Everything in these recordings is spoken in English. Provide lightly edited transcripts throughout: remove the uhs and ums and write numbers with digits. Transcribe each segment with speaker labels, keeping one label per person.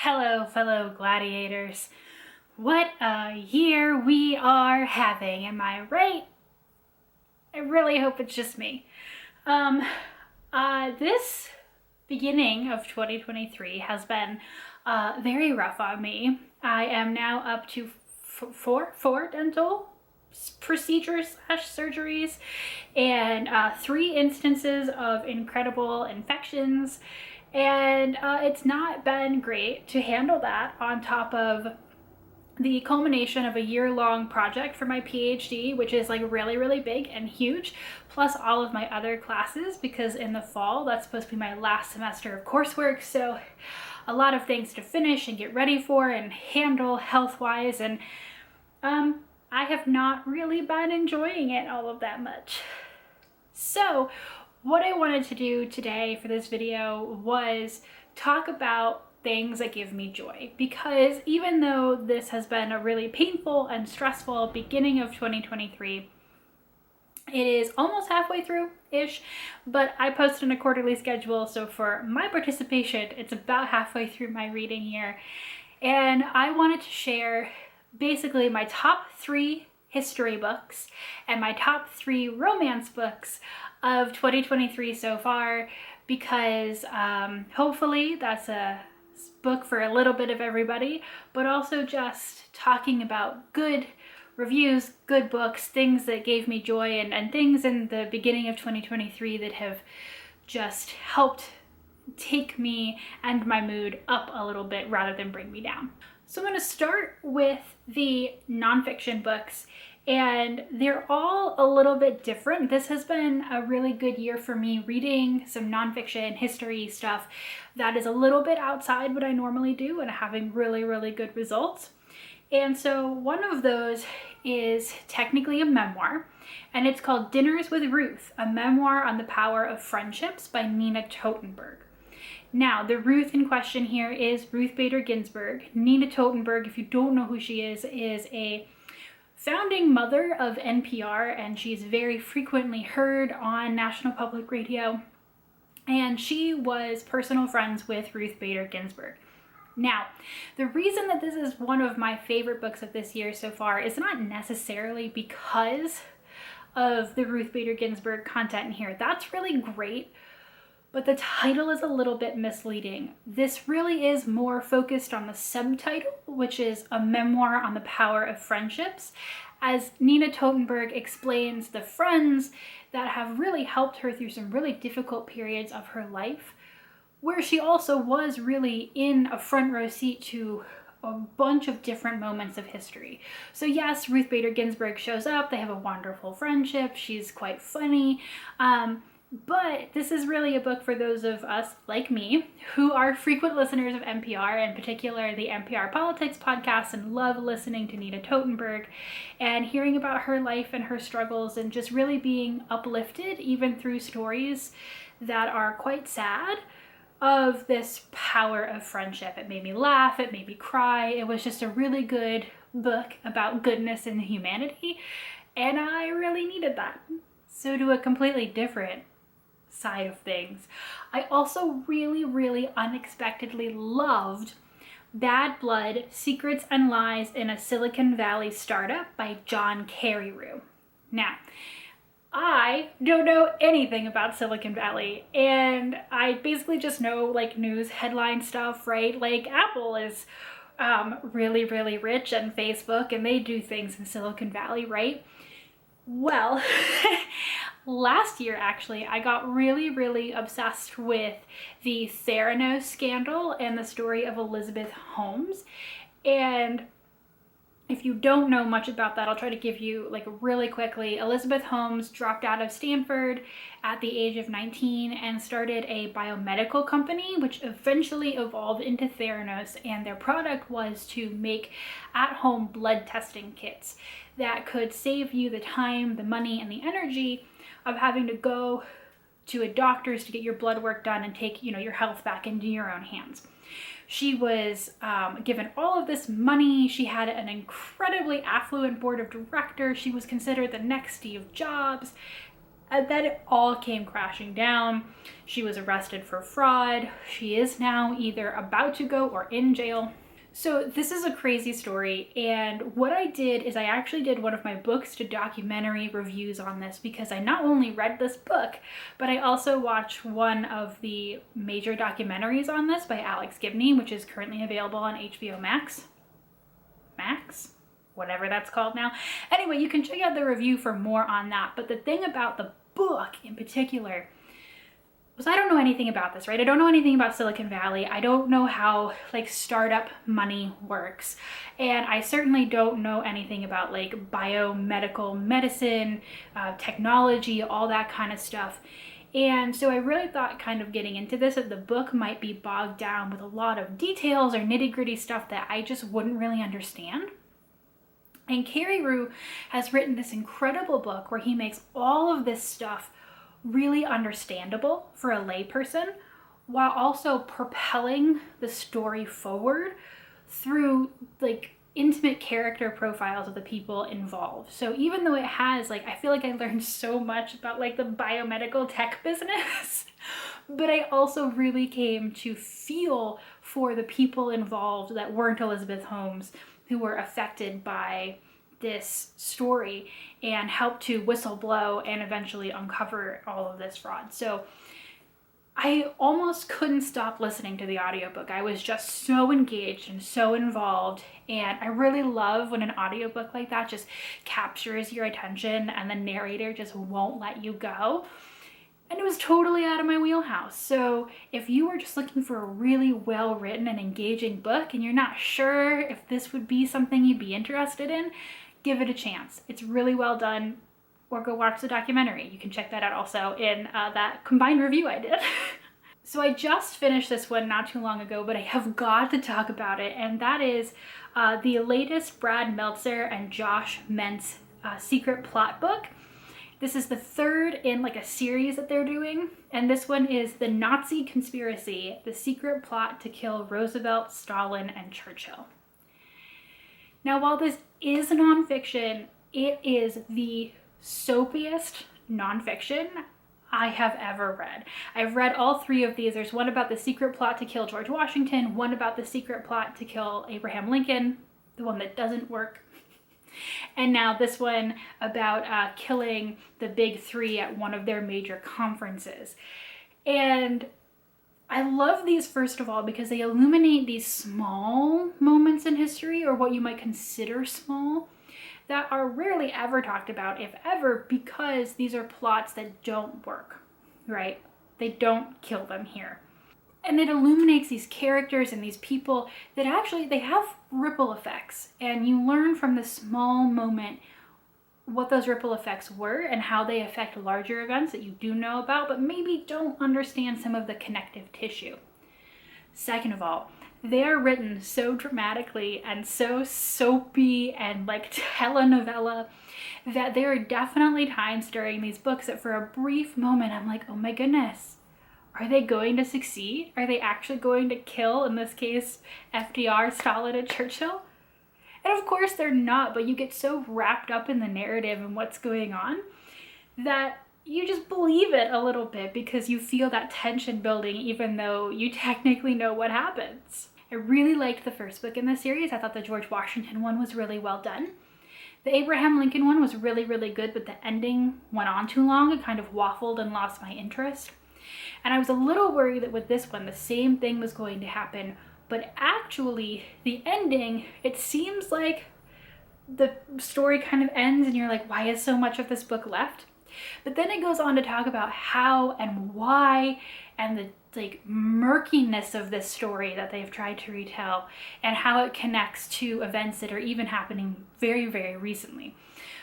Speaker 1: Hello, fellow gladiators. What a year we are having, am I right? I really hope it's just me. This beginning of 2023 has been very rough on me. I am now up to four dental procedures / surgeries and 3 instances of incredible infections, and it's not been great to handle that on top of the culmination of a year-long project for my PhD, which is like really big and huge, plus all of my other classes, because in the fall that's supposed to be my last semester of coursework. So a lot of things to finish and get ready for and handle health-wise, and I have not really been enjoying it all of that much. So what I wanted to do today for this video was talk about things that give me joy, because even though this has been a really painful and stressful beginning of 2023, it is almost halfway through-ish, but I post on a quarterly schedule, so for my participation, it's about halfway through my reading year, and I wanted to share basically my top 3 history books and my top 3 romance books of 2023 so far, because hopefully that's a book for a little bit of everybody, but also just talking about good reviews, good books, things that gave me joy, and things in the beginning of 2023 that have just helped take me and my mood up a little bit rather than bring me down. So I'm going to start with the nonfiction books, and they're all a little bit different. This has been a really good year for me reading some nonfiction history stuff that is a little bit outside what I normally do and having really good results. And so one of those is technically a memoir, and it's called Dinners with Ruth, a memoir on the power of friendships by Nina Totenberg. Now, the Ruth in question here is Ruth Bader Ginsburg. Nina Totenberg, if you don't know who she is a founding mother of NPR, and she's very frequently heard on National Public Radio. And she was personal friends with Ruth Bader Ginsburg. Now, the reason that this is one of my favorite books of this year so far is not necessarily because of the Ruth Bader Ginsburg content in here. That's really great, but the title is a little bit misleading. This really is more focused on the subtitle, which is a memoir on the power of friendships, as Nina Totenberg explains the friends that have really helped her through some really difficult periods of her life, where she also was really in a front row seat to a bunch of different moments of history. So yes, Ruth Bader Ginsburg shows up, they have a wonderful friendship, she's quite funny, but this is really a book for those of us, like me, who are frequent listeners of NPR, in particular the NPR Politics podcast, and love listening to Nina Totenberg and hearing about her life and her struggles, and just really being uplifted, even through stories that are quite sad, of this power of friendship. It made me laugh, it made me cry. It was just a really good book about goodness and humanity, and I really needed that. So to a completely different side of things, I also really unexpectedly loved Bad Blood: Secrets and Lies in a Silicon Valley Startup by John Carreyrou. Now, I don't know anything about Silicon Valley, and I basically just know like news headline stuff, right? Like Apple is really rich, and Facebook, and they do things in Silicon Valley, right? Well, last year actually, I got really obsessed with the Theranos scandal and the story of Elizabeth Holmes. And if you don't know much about that, I'll try to give you like really quickly. Elizabeth Holmes dropped out of Stanford at the age of 19 and started a biomedical company, which eventually evolved into Theranos, and their product was to make at-home blood testing kits that could save you the time, the money, and the energy of having to go to a doctor's to get your blood work done and take, your health back into your own hands. She was given all of this money. She had an incredibly affluent board of directors. She was considered the next Steve Jobs. then it all came crashing down. She was arrested for fraud. She is now either about to go or in jail. So this is a crazy story, and what I did is I actually did one of my books to documentary reviews on this, because I not only read this book, but I also watched one of the major documentaries on this by Alex Gibney, which is currently available on HBO Max? Whatever that's called now. Anyway, you can check out the review for more on that. But the thing about the book in particular was I don't know anything about this, right? I don't know anything about Silicon Valley. I don't know how like startup money works. And I certainly don't know anything about like biomedical medicine, technology, all that kind of stuff. And so I really thought kind of getting into this that the book might be bogged down with a lot of details or nitty-gritty stuff that I just wouldn't really understand. And Carey Rue has written this incredible book where he makes all of this stuff really understandable for a layperson while also propelling the story forward through like intimate character profiles of the people involved. So even though it has like, I feel like I learned so much about like the biomedical tech business, but I also really came to feel for the people involved that weren't Elizabeth Holmes, who were affected by this story and helped to whistleblow and eventually uncover all of this fraud. So I almost couldn't stop listening to the audiobook. I was just so engaged and so involved, and I really love when an audiobook like that just captures your attention and the narrator just won't let you go. And it was totally out of my wheelhouse. So if you were just looking for a really well-written and engaging book and you're not sure if this would be something you'd be interested in, give it a chance. It's really well done. Or go watch the documentary. You can check that out also in that combined review I did. So I just finished this one not too long ago, but I have got to talk about it, and that is the latest Brad Meltzer and Josh Mentz secret plot book. This is the third in like a series that they're doing, and this one is The Nazi Conspiracy, the secret plot to kill Roosevelt, Stalin, and Churchill. Now, while this is nonfiction, it is the soapiest nonfiction I have ever read. I've read all three of these. There's one about the secret plot to kill George Washington, one about the secret plot to kill Abraham Lincoln, the one that doesn't work, and now this one about killing the big three at one of their major conferences. And I love these, first of all, because they illuminate these small moments in history, or what you might consider small, that are rarely ever talked about, if ever, because these are plots that don't work, right? They don't kill them here. And it illuminates these characters and these people that actually, they have ripple effects. And you learn from the small moment what those ripple effects were and how they affect larger events that you do know about, but maybe don't understand some of the connective tissue. Second of all, they are written so dramatically and so soapy and like telenovela that there are definitely times during these books that for a brief moment I'm like, oh my goodness, are they going to succeed? Are they actually going to kill, in this case, FDR, Stalin, and Churchill? And of course they're not, but you get so wrapped up in the narrative and what's going on that you just believe it a little bit because you feel that tension building even though you technically know what happens. I really liked the first book in the series. I thought the George Washington one was really well done. The Abraham Lincoln one was really, really good, but the ending went on too long. It kind of waffled and lost my interest. And I was a little worried that with this one, the same thing was going to happen. But actually, the ending, it seems like the story kind of ends and you're like, why is so much of this book left? But then it goes on to talk about how and why and the like murkiness of this story that they've tried to retell and how it connects to events that are even happening very, very recently.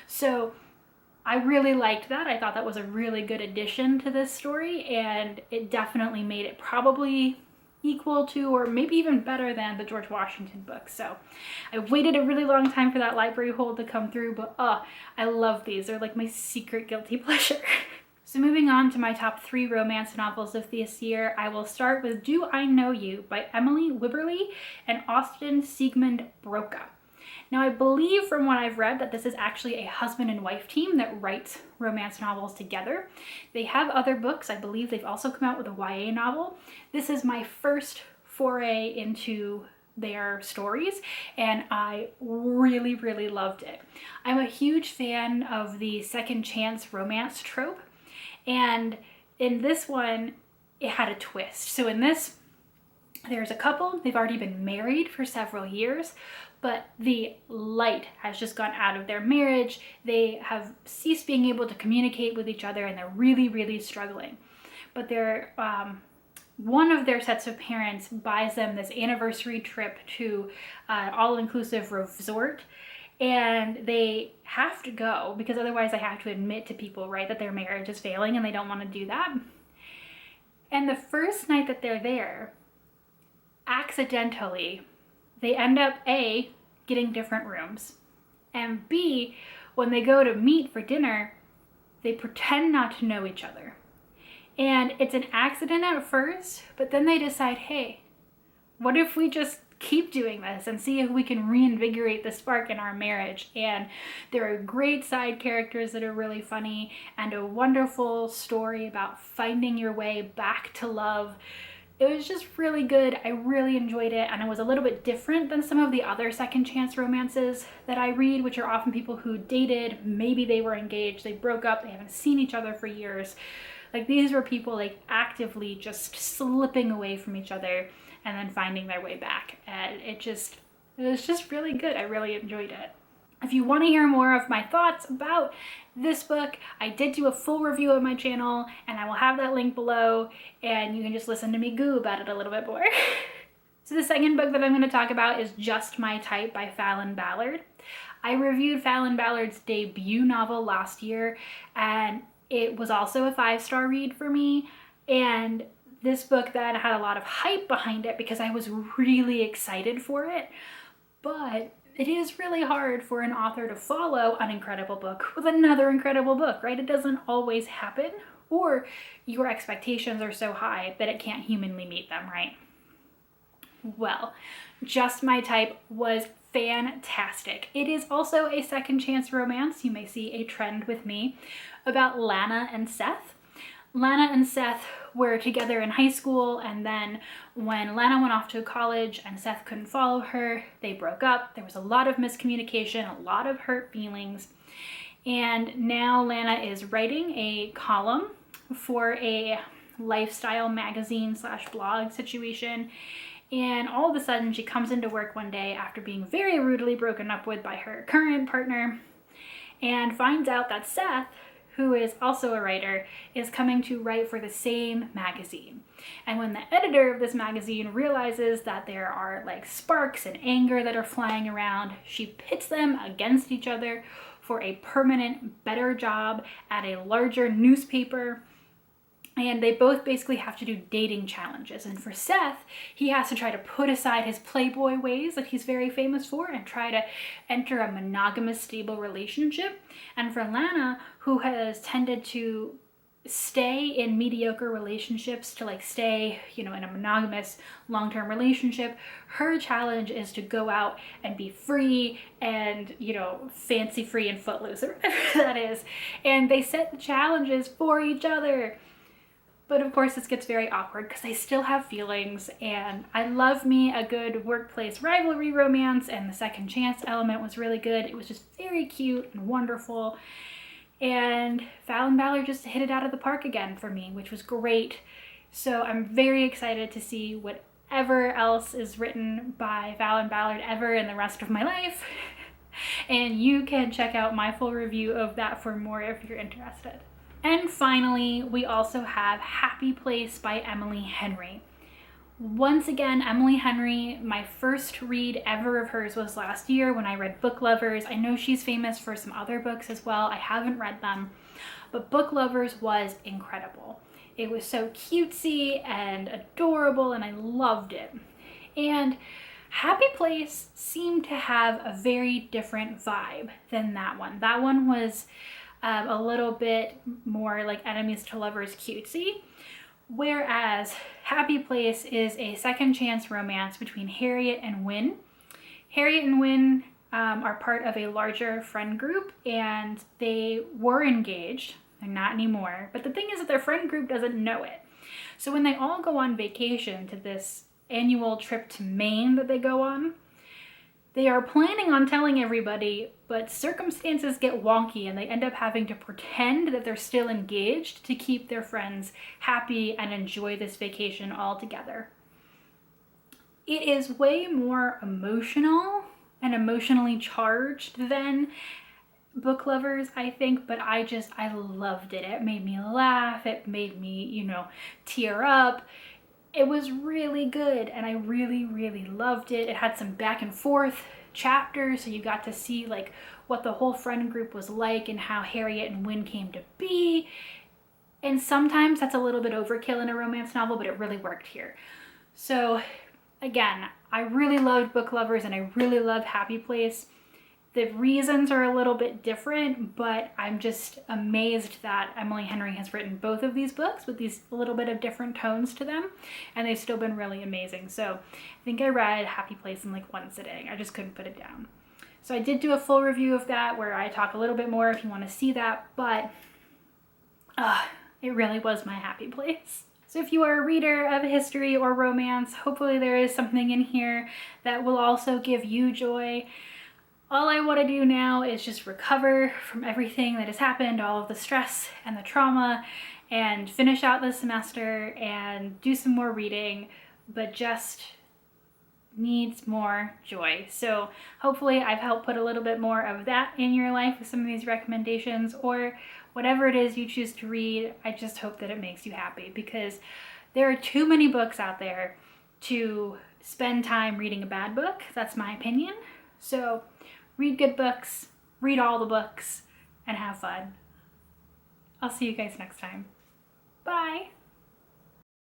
Speaker 1: So I really liked that. I thought that was a really good addition to this story, and it definitely made it probably equal to or maybe even better than the George Washington book. So I waited a really long time for that library hold to come through, but I love these. They're like my secret guilty pleasure. So moving on to my top 3 romance novels of this year, I will start with Do I Know You by Emily Wibberley and Austin Sigmund Broca. Now, I believe from what I've read that this is actually a husband and wife team that writes romance novels together. They have other books. I believe they've also come out with a YA novel. This is my first foray into their stories, and I really, really loved it. I'm a huge fan of the second chance romance trope, and in this one, it had a twist. So in this, there's a couple, they've already been married for several years, but the light has just gone out of their marriage. They have ceased being able to communicate with each other, and they're really, really struggling. But they're, one of their sets of parents buys them this anniversary trip to an all-inclusive resort, and they have to go because otherwise they have to admit to people, right, that their marriage is failing, and they don't want to do that. And the first night that they're there, accidentally, they end up A, getting different rooms, and B, when they go to meet for dinner, they pretend not to know each other. And it's an accident at first, but then they decide, hey, what if we just keep doing this and see if we can reinvigorate the spark in our marriage? And there are great side characters that are really funny, and a wonderful story about finding your way back to love. It was just really good. I really enjoyed it, and it was a little bit different than some of the other second chance romances that I read, which are often people who dated, maybe they were engaged, they broke up, they haven't seen each other for years. Like, these were people like actively just slipping away from each other and then finding their way back. And it was just really good. I really enjoyed it. If you want to hear more of my thoughts about this book, I did do a full review on my channel, and I will have that link below, and you can just listen to me goo about it a little bit more. So the second book that I'm going to talk about is Just My Type by Falon Ballard. I reviewed Falon Ballard's debut novel last year, and it was also a 5-star read for me. And this book then had a lot of hype behind it because I was really excited for it. But it is really hard for an author to follow an incredible book with another incredible book, right? It doesn't always happen, or your expectations are so high that it can't humanly meet them, right? Well, Just My Type was fantastic. It is also a second chance romance. You may see a trend with me about Lana and Seth. Lana and Seth were together in high school, and then when Lana went off to college and Seth couldn't follow her, they broke up. There was a lot of miscommunication, a lot of hurt feelings, and now Lana is writing a column for a lifestyle magazine / blog situation, and all of a sudden she comes into work one day after being very rudely broken up with by her current partner, and finds out that Seth, who is also a writer, is coming to write for the same magazine. And when the editor of this magazine realizes that there are like sparks and anger that are flying around, she pits them against each other for a permanent, better job at a larger newspaper. And they both basically have to do dating challenges. And for Seth, he has to try to put aside his playboy ways that he's very famous for and try to enter a monogamous, stable relationship. And for Lana, who has tended to stay in mediocre relationships to like stay, in a monogamous long-term relationship, her challenge is to go out and be free and, fancy free and footloose, or whatever that is. And they set the challenges for each other. But of course, this gets very awkward because they still have feelings, and I love me a good workplace rivalry romance, and the second chance element was really good. It was just very cute and wonderful, and Falon Ballard just hit it out of the park again for me, which was great. So I'm very excited to see whatever else is written by Falon Ballard ever in the rest of my life. And you can check out my full review of that for more if you're interested. And finally, we also have Happy Place by Emily Henry. Once again, Emily Henry, my first read ever of hers was last year when I read Book Lovers. I know she's famous for some other books as well. I haven't read them, but Book Lovers was incredible. It was so cutesy and adorable, and I loved it. And Happy Place seemed to have a very different vibe than that one. That one was a little bit more like enemies to lovers cutesy, whereas Happy Place is a second chance romance between Harriet and Wynne. Harriet and Wynne are part of a larger friend group, and they were engaged. They're not anymore. But the thing is that their friend group doesn't know it. So when they all go on vacation to this annual trip to Maine that they go on, they are planning on telling everybody, but circumstances get wonky and they end up having to pretend that they're still engaged to keep their friends happy and enjoy this vacation all together. It is way more emotional and emotionally charged than Book Lovers, I think, but I loved it. It made me laugh. It made me, tear up. It was really good, and I really, really loved it. It had some back and forth chapters, so you got to see like what the whole friend group was like and how Harriet and Wynne came to be. And sometimes that's a little bit overkill in a romance novel, but it really worked here. So again, I really loved Book Lovers and I really loved Happy Place. The reasons are a little bit different, but I'm just amazed that Emily Henry has written both of these books with these little bit of different tones to them, and they've still been really amazing. So I think I read Happy Place in like one sitting. I just couldn't put it down. So I did do a full review of that where I talk a little bit more if you want to see that, but it really was my happy place. So if you are a reader of history or romance, hopefully there is something in here that will also give you joy. All I want to do now is just recover from everything that has happened, all of the stress and the trauma, and finish out this semester and do some more reading, but just needs more joy. So hopefully I've helped put a little bit more of that in your life with some of these recommendations, or whatever it is you choose to read. I just hope that it makes you happy, because there are too many books out there to spend time reading a bad book. That's my opinion. So read good books, read all the books, and have fun. I'll see you guys next time. Bye!